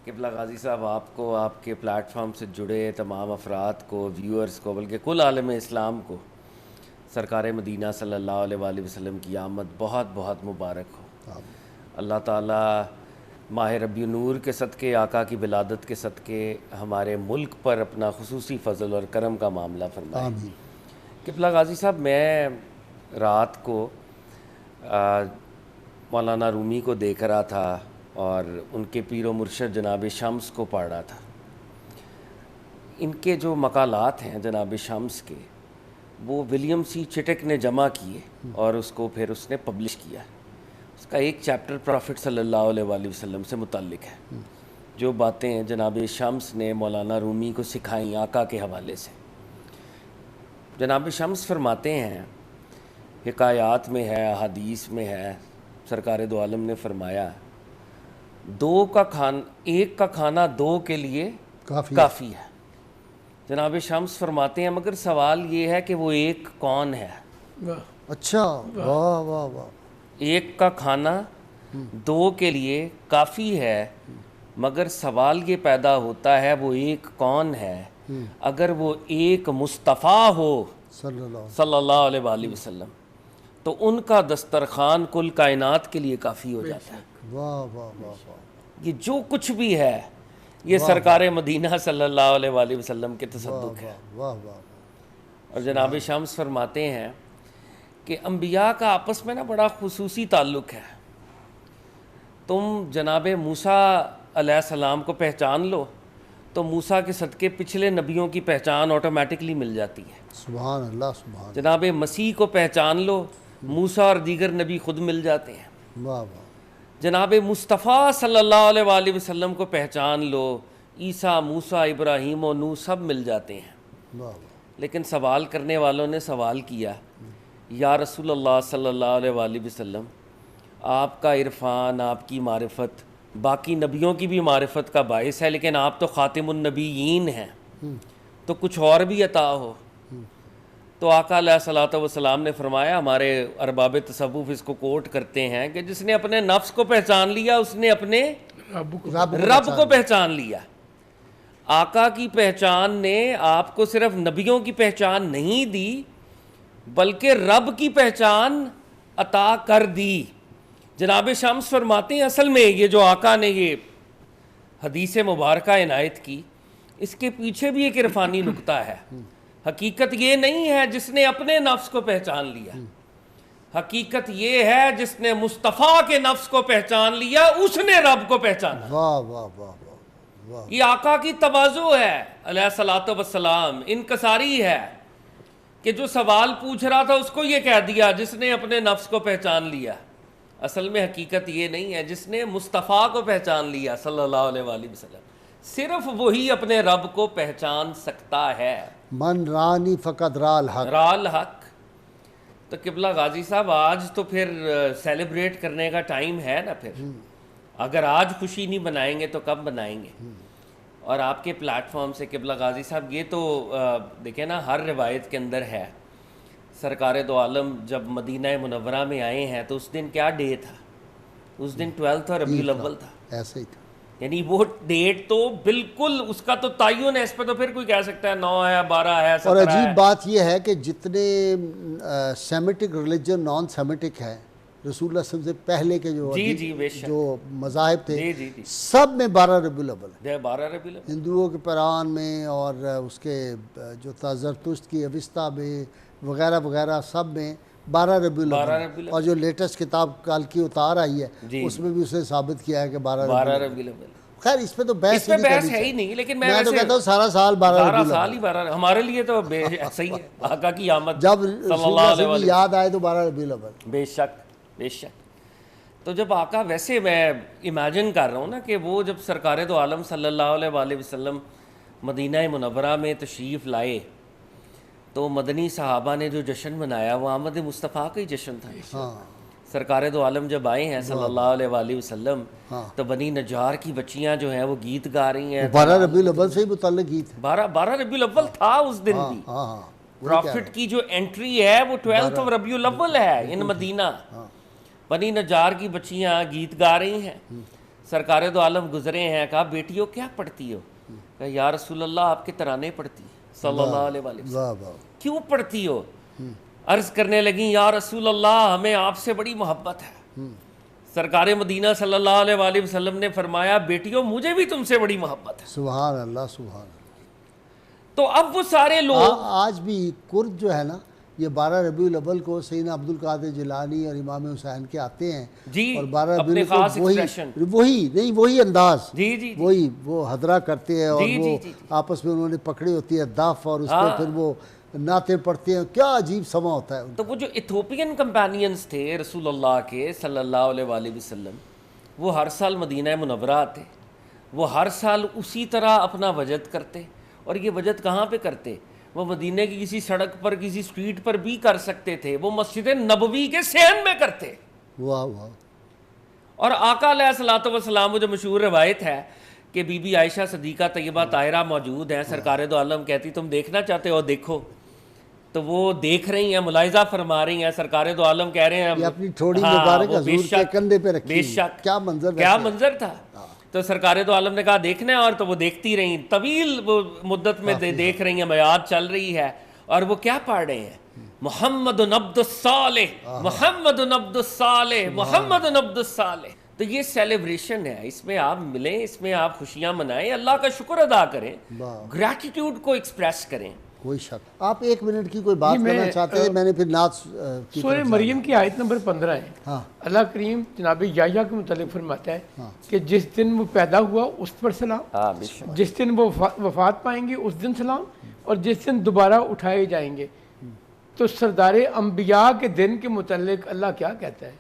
قبلہ غازی صاحب، آپ کو، آپ کے پلیٹ فارم سے جڑے تمام افراد کو، ویورز کو، بلکہ کل عالم اسلام کو سرکار مدینہ صلی اللہ علیہ وآلہ وسلم کی آمد بہت بہت مبارک ہو. اللہ تعالیٰ ماہ ربیع نور کے صدقے، آقا کی ولادت کے صدقے ہمارے ملک پر اپنا خصوصی فضل اور کرم کا معاملہ فرمائے. قبلہ غازی صاحب، میں رات کو مولانا رومی کو دیکھ رہا تھا اور ان کے پیر و مرشد جناب شمس کو پڑھ رہا تھا. ان کے جو مقالات ہیں جناب شمس کے، وہ ولیم سی چٹک نے جمع کیے اور اس کو پھر اس نے پبلش کیا. اس کا ایک چیپٹر پرافٹ صلی اللہ علیہ وآلہ وسلم سے متعلق ہے. جو باتیں جناب شمس نے مولانا رومی کو سکھائیں آقا کے حوالے سے. جناب شمس فرماتے ہیں، حکایات میں ہے، احادیث میں ہے سرکار دو عالم نے فرمایا ایک کا کھانا دو کے لیے کافی ہے. جناب شمس فرماتے ہیں مگر سوال یہ ہے کہ وہ ایک کون ہے؟ اچھا، واہ واہ واہ. ایک کا کھانا دو کے لیے کافی ہے مگر سوال یہ پیدا ہوتا ہے وہ ایک کون ہے؟ اگر وہ ایک مصطفیٰ ہو صلی اللہ علیہ وآلہ وسلم تو ان کا دسترخوان کل کائنات کے لیے کافی ہو جاتا ہے. واہ واہ واہ واہ. یہ جو کچھ بھی ہے یہ سرکار مدینہ صلی اللہ علیہ وآلہ وسلم کے تصدق ہے. واہ واہ. اور جناب شمس فرماتے ہیں کہ انبیاء کا آپس میں نا بڑا خصوصی تعلق ہے. تم جناب موسیٰ علیہ السلام کو پہچان لو تو موسیٰ کے صدقے پچھلے نبیوں کی پہچان آٹومیٹکلی مل جاتی ہے. سبحان اللہ سبحان. جناب مسیح کو پہچان لو موسیٰ اور دیگر نبی خود مل جاتے ہیں. واہ واہ. جناب مصطفیٰ صلی اللہ علیہ وآلہ وسلم کو پہچان لو عیسیٰ موسیٰ ابراہیم و نوح سب مل جاتے ہیں. واہ واہ. لیکن سوال کرنے والوں نے سوال کیا یا رسول اللہ صلی اللہ علیہ وآلہ وسلم آپ کا عرفان آپ کی معرفت باقی نبیوں کی بھی معرفت کا باعث ہے لیکن آپ تو خاتم النبیین ہیں تو کچھ اور بھی عطا ہو. تو آقا علیہ الصلوۃ والسلام نے فرمایا ہمارے ارباب تصوف اس کو کوٹ کرتے ہیں کہ جس نے اپنے نفس کو پہچان لیا اس نے اپنے رب کو پہچان لیا. آقا کی پہچان نے آپ کو صرف نبیوں کی پہچان نہیں دی بلکہ رب کی پہچان عطا کر دی. جناب شمس فرماتے ہیں اصل میں یہ جو آقا نے یہ حدیث مبارکہ عنایت کی اس کے پیچھے بھی ایک عرفانی نکتہ ہے. حقیقت یہ نہیں ہے جس نے اپنے نفس کو پہچان لیا، حقیقت یہ ہے جس نے مصطفیٰ کے نفس کو پہچان لیا اس نے رب کو پہچانا. واہ واہ واہ واہ. یہ آقا کی تواضع ہے علیہ الصلوۃ والسلام، انکساری ہے کہ جو سوال پوچھ رہا تھا اس کو یہ کہہ دیا جس نے اپنے نفس کو پہچان لیا. اصل میں حقیقت یہ نہیں ہے، جس نے مصطفیٰ کو پہچان لیا صلی اللہ علیہ وآلہ وسلم صرف وہی اپنے رب کو پہچان سکتا ہے. من رانی فقط را الحق. را الحق. تو قبلہ غازی صاحب آج تو پھر سیلیبریٹ کرنے کا ٹائم ہے نا. پھر اگر آج خوشی نہیں بنائیں گے تو کب بنائیں گے؟ اور آپ کے پلیٹ فارم سے قبلہ غازی صاحب یہ تو دیکھیں نا ہر روایت کے اندر ہے سرکار دو عالم جب مدینہ منورہ میں آئے ہیں تو اس دن کیا ڈے تھا؟ اس دن 12 اور ربیع الاول تھا. ایسے ہی تھا. یعنی وہ ڈیٹ تو بالکل اس کا تو تعین ہے، اس پہ تو پھر کوئی کہہ سکتا ہے 9 ہے 12 ہے 17 ہے. اور عجیب بات یہ ہے کہ جتنے سیمیٹک ریلیجن نان سیمیٹک ہے رسول اللہ صلی اللہ علیہ وسلم سے پہلے کے جو مذاہب تھے سب میں 12 ربیع الاول ہے. 12 ربیع الاول ہندوؤں کے پیروان میں اور اس کے جو زرتشت کی اوسطا میں وغیرہ وغیرہ سب میں 12 ربیع الاول. اور جو لیٹسٹ کتاب کل کی اتار آئی ہے اس میں بھی اس نے ثابت کیا ہے کہ 12 ربیع الاول. خیر اس پہ تو بحث ہے ہی نہیں، لیکن میں تو کہتا ہوں سارا سال 12 ربیع سال ہی 12 ہمارے لیے تو صحیح ہے. آقا کی آمد جب رسول اللہ سے بھی یاد آئے تو 12 ربیع الاول. بے شک بے شک. تو جب آقا ویسے میں امیجن کر رہا ہوں نا کہ وہ جب سرکار دو عالم صلی اللہ علیہ وآلہ وسلم مدینہ منورہ میں تشریف لائے تو مدنی صحابہ نے جو جشن منایا وہ آمد مصطفیٰ کا ہی جشن تھا. سرکار دو عالم جب آئے ہیں صلی اللہ علیہ وآلہ وسلم تو بنی نجار کی بچیاں جو ہیں وہ گیت گا رہی ہیں. 12 ربیع الاول سے ہی متعلق گیت 12 ربیع الاول تھا اس دن بھی. پروفٹ کی جو انٹری ہے وہ 12 ربیع الاول ہے ان مدینہ. بنی نجار کی بچیاں گیت گا رہی ہیں. سرکار دو عالم گزرے ہیں، کہا بیٹیوں کیا پڑھتی ہو؟ کہا یا رسول اللہ آپ کے ترانے پڑھتی صلی اللہ علیہ وسلم. کیوں پڑھتی ہو؟ عرض کرنے لگیں یا رسول اللہ ہمیں آپ سے بڑی محبت ہے. سرکار مدینہ صلی اللہ علیہ وآلہ وسلم نے فرمایا بیٹیوں مجھے بھی تم سے بڑی محبت ہے. سبحان اللہ سبحان اللہ. تو اب وہ سارے لوگ آج بھی کرد جو ہے نا یہ 12 ربیع الاول کو سیدنا عبد القادر جیلانی اور امام حسین کے آتے ہیں اور 12 ربیع الاول وہی انداز وہی وہ حضرہ کرتے ہیں اور وہ آپس میں انہوں نے پکڑی ہوتی ہے دف اور اس پہ پھر وہ نعتیں پڑھتے ہیں. کیا عجیب سما ہوتا ہے. تو وہ جو ایتھوپین کمپینینز تھے رسول اللہ کے صلی اللہ علیہ وآلہ وسلم وہ ہر سال مدینہ منورہ آتے، وہ ہر سال اسی طرح اپنا وجد کرتے. اور یہ وجد کہاں پہ کرتے؟ وہ مدینہ کی کسی سڑک پر کسی سٹریٹ پر بھی کر سکتے تھے، وہ مسجد نبوی کے صحن میں کرتے. واہ واہ. اور آقا علیہ الصلوۃ والسلام وہ جو مشہور روایت ہے کہ بی بی عائشہ صدیقہ طیبہ طاہرہ موجود ہیں، سرکار دو عالم کہتی تم دیکھنا چاہتے ہو دیکھو، تو وہ دیکھ رہی ہیں، ملاحظہ فرما رہی ہیں، سرکار دو عالم کہہ رہے ہیں یہ اپنی تھوڑی مبارک وہ حضور کے کندھے پہ رکھی بے شک کیا منظر کیا منظر تھا. تو سرکار دو عالم نے کہا دیکھنا ہے، اور تو وہ دیکھتی رہیں، طویل وہ مدت میں دیکھ رہی ہیں، میعاد چل رہی ہے، اور وہ کیا پڑھ رہے ہیں؟ محمد عبد الصالح، محمد عبد الصالح، محمد عبد الصالح. تو یہ سیلیبریشن ہے، اس میں آپ ملیں، اس میں آپ خوشیاں منائیں، اللہ کا شکر ادا کریں، گریٹیٹیوڈ کو ایکسپریس کریں. کوئی شک. آپ 1 منٹ کی کوئی بات کرنا چاہتے ہیں؟ میں نے پھر نعت کی سورہ مریم کی آیت نمبر 15 ہے. ہاں. اللہ کریم جناب یحییٰ کے متعلق فرماتا ہے کہ جس دن وہ پیدا ہوا اس پر سلام، جس دن وہ وفات پائیں گے اس دن سلام، اور جس دن دوبارہ اٹھائے جائیں گے. تو سردار انبیاء کے دن کے متعلق اللہ کیا کہتا ہے؟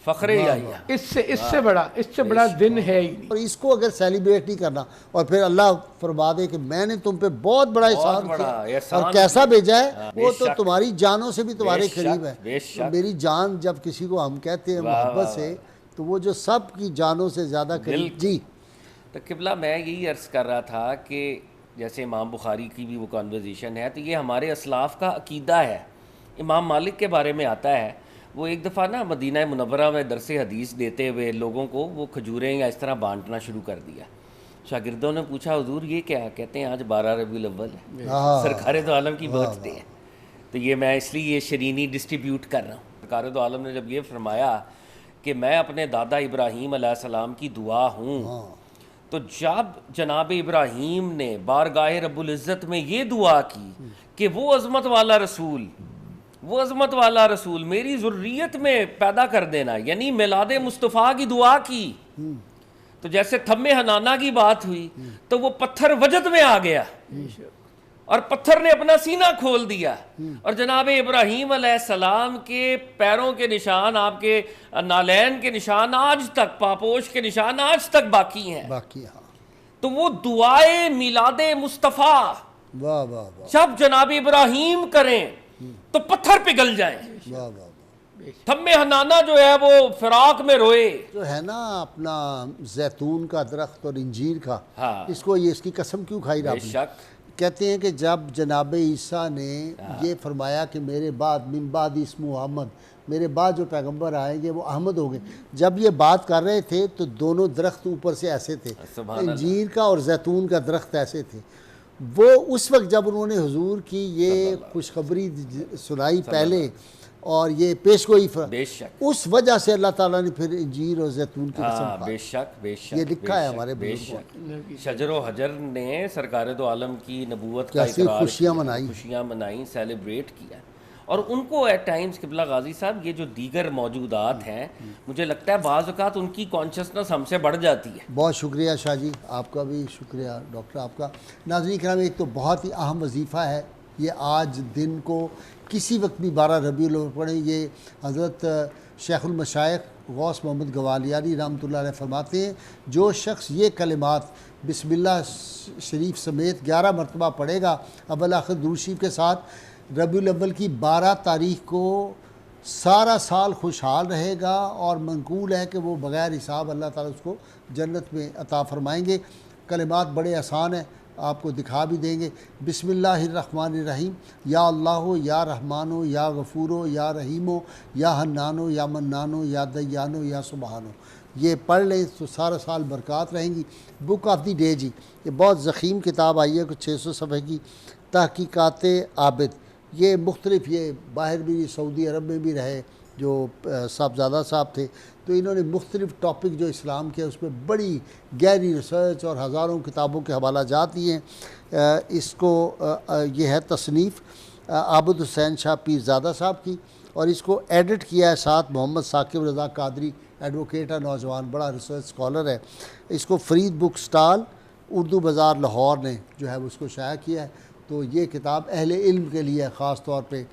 فخر یحییٰ. اس سے بڑا دن ہے ہی نہیں. اور اس کو اگر سیلیبریٹ نہیں کرنا اور پھر اللہ فرما دے کہ میں نے تم پہ بہت بڑا احسان کیا اور کیسا بھیجا ہے، وہ تو تمہاری جانوں سے بھی تمہارے قریب ہے. تو میری جان جب کسی کو ہم کہتے ہیں محبت سے، تو وہ جو سب کی جانوں سے زیادہ قریب. جی. تو قبلہ میں یہی عرض کر رہا تھا کہ جیسے امام بخاری کی بھی وہ کانورزیشن ہے، تو یہ ہمارے اسلاف کا عقیدہ ہے. امام مالک کے بارے میں آتا ہے، وہ ایک دفعہ نا مدینہ منورہ میں درس حدیث دیتے ہوئے لوگوں کو وہ کھجوریں یا اس طرح بانٹنا شروع کر دیا. شاگردوں نے پوچھا حضور یہ کیا؟ کہتے ہیں آج 12 ربیع الاول ہے، سرکار دو عالم کی برتھ ڈے ہے، تو یہ میں اس لیے یہ شرینی ڈسٹریبیوٹ کر رہا ہوں. سرکار دو عالم نے جب یہ فرمایا کہ میں اپنے دادا ابراہیم علیہ السلام کی دعا ہوں، تو جب جناب ابراہیم نے بارگاہ رب العزت میں یہ دعا کی کہ وہ عظمت والا رسول میری ذریت میں پیدا کر دینا، یعنی میلاد مصطفیٰ کی دعا کی، تو جیسے تھم حنانہ کی بات ہوئی تو وہ پتھر وجد میں آ گیا اور پتھر نے اپنا سینہ کھول دیا، اور جناب ابراہیم علیہ السلام کے پیروں کے نشان، آپ کے نالین کے نشان آج تک، پاپوش کے نشان آج تک باقی ہیں. تو وہ دعائے میلاد مصطفیٰ جب جناب ابراہیم کریں تو پتھر پگھل جائیں. تھم حنانہ جو ہے وہ فراق میں روئے. جو ہے نا اپنا زیتون کا درخت اور انجیر کا، اس کو یہ اس کی قسم کیوں کھائی رہا ہے؟ کہتے ہیں کہ جب جناب عیسیٰ نے یہ فرمایا کہ میرے بعد من بعد اسمہ احمد، میرے بعد جو پیغمبر آئیں گے وہ احمد ہوں گے، جب یہ بات کر رہے تھے تو دونوں درخت اوپر سے ایسے تھے، انجیر کا اور زیتون کا درخت ایسے تھے. وہ اس وقت جب انہوں نے حضور کی یہ خوشخبری سنائی پہلے اور یہ پیشگوئی اس وجہ سے اللہ تعالیٰ نے پھر انجیر اور زیتون کی قسم کھائی. بے شک یہ لکھا ہے ہمارے بزرگوں. شجر و حجر نے سرکار دو عالم کی نبوت کا کیسی خوشیاں منائیں، سیلیبریٹ کیا. اور ان کو ایٹ ٹائمز قبلہ غازی صاحب یہ جو دیگر موجودات ہیں، مجھے لگتا ہے بعض اوقات ان کی کانشسنس ہم سے بڑھ جاتی ہے. بہت شکریہ شاہ جی، آپ کا بھی شکریہ ڈاکٹر آپ کا. ناظرین کرام، ایک تو بہت ہی اہم وظیفہ ہے یہ، آج دن کو کسی وقت بھی 12 ربیع الاول پڑھیں. یہ حضرت شیخ المشائخ غوث محمد گوالیاری رحمۃ اللہ علیہ فرماتے ہیں جو شخص یہ کلمات بسم اللہ شریف سمیت 11 مرتبہ پڑھے گا اول آخر درود شریف کے ساتھ، ربیع الاول کی 12 تاریخ کو سارا سال خوشحال رہے گا، اور منقول ہے کہ وہ بغیر حساب اللہ تعالیٰ اس کو جنت میں عطا فرمائیں گے. کلمات بڑے آسان ہیں، آپ کو دکھا بھی دیں گے. بسم اللہ الرحمن الرحیم، یا اللہ یا رحمانو یا غفورو یا رحیمو یا حنانو یا منانو یا دیانو یا سبحانو. یہ پڑھ لیں تو سارا سال برکات رہیں گی. بک آف دی ڈے جی، یہ بہت ضخیم کتاب آئی ہے، کچھ 600 صفحے کی، تحقیقات عابد. یہ مختلف، یہ باہر بھی سعودی عرب میں بھی رہے جو صاحبزادہ صاحب تھے، تو انہوں نے مختلف ٹاپک جو اسلام کے اس میں بڑی گہری ریسرچ اور ہزاروں کتابوں کے حوالہ جات دیے ہیں. اس کو یہ ہے تصنیف عابد حسین شاہ پیر زادہ صاحب کی، اور اس کو ایڈٹ کیا ہے ساتھ محمد ثاقب رضا قادری، ایڈوکیٹ ہے، نوجوان، بڑا ریسرچ اسکالر ہے. اس کو فرید بک سٹال اردو بازار لاہور نے جو ہے اس کو شائع کیا ہے. تو یہ کتاب اہل علم کے لیے ہے، خاص طور پہ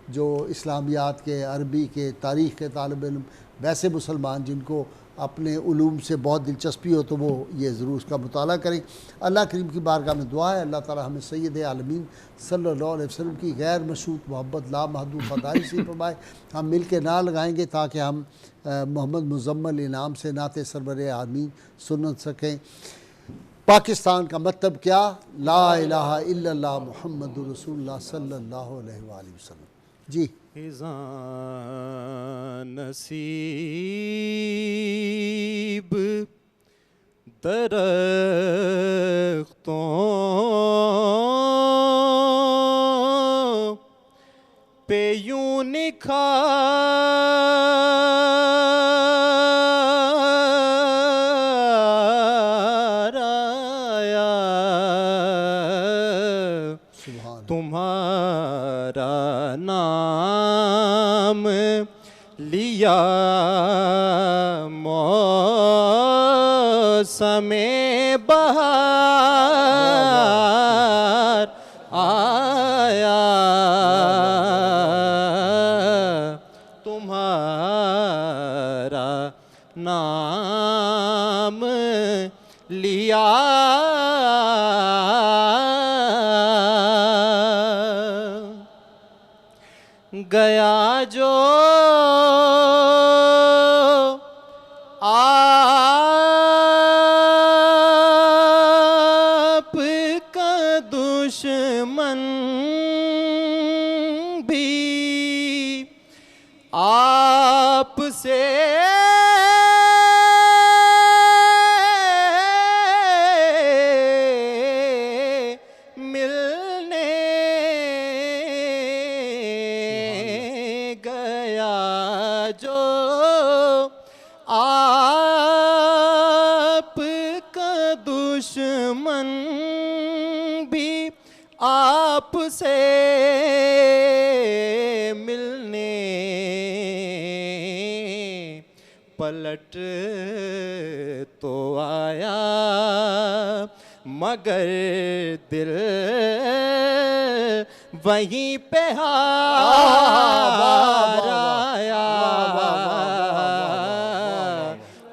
جو اسلامیات کے، عربی کے، تاریخ کے طالب علم، ویسے مسلمان جن کو اپنے علوم سے بہت دلچسپی ہو تو وہ یہ ضرور اس کا مطالعہ کریں۔ اللہ کریم کی بارگاہ میں دعا ہے اللہ تعالی ہمیں سید عالمین صلی اللہ علیہ وسلم کی غیر مشروط محبت لامحدود فدائی سے فرمائے۔ ہم مل کے نعت لگائیں گے تاکہ ہم محمد مزمل انعام سے نعت سرور عالمین سن سکیں۔ پاکستان کا مطلب کیا؟ لا الہ الا اللہ محمد رسول اللہ صلی اللہ علیہ وآلہ وسلم۔ جی نصیب درختوں پہ یوں نکھار آیا، تمہارا نام لیا موسم بہار آیا، تمہارا نام لیا گیا جو آپ کا دشمن بھی آپ سے آپ کا دشمن بھی آپ سے ملنے پلٹ تو آیا، مگر دل وہیں پہ ہار آیا،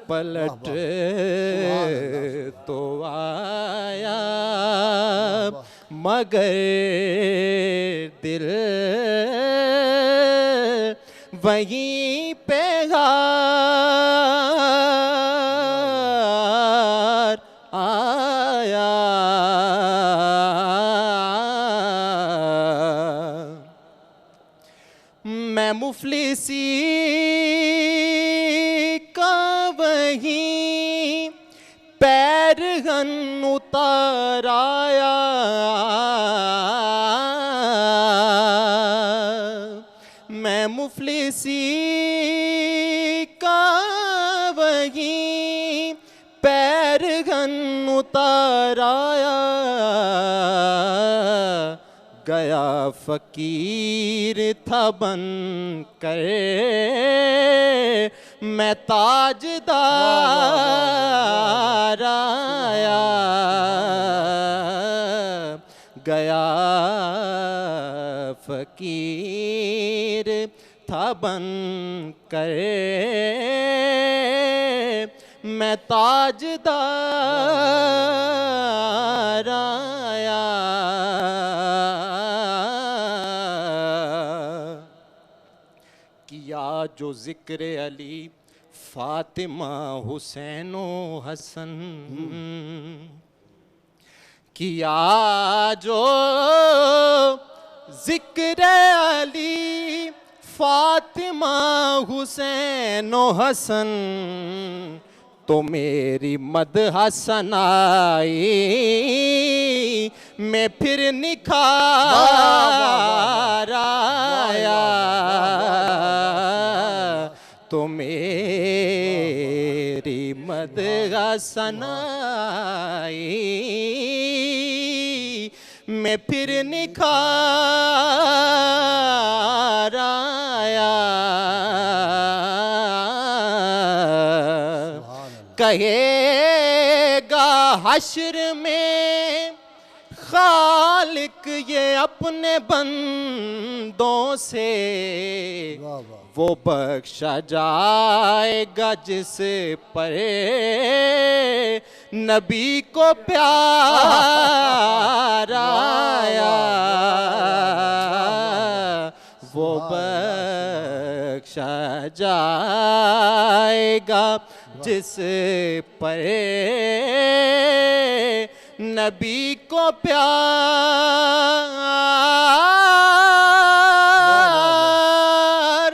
پلٹ تو آیا مگر دل وہیں پہ ہار آیا۔ میں مفلسی کا وہیں پیرہن اتار آیا، میں مفلسی کا وہیں پیرہن اتار آیا، گیا فقیر تھا بن کر میں تاجدار آیا، گیا فقیر تھا بن کر میں تاجدار آیا۔ کیا جو ذکر علی فاطمہ حسین و حسن، کیا جو ذکر علی فاطمہ حسین و حسن، تو میری مدح ثنائی میں پھر نکھار آیا، تو میری مدح ثنائی میں پھر نکھار آیا۔ کہے گا حشر میں خالق یہ اپنے بندوں سے وہ بخشا جائے گا جس پر نبی کو پیار آیا، وہ بخشا جائے گا جس پر نبی کو پیار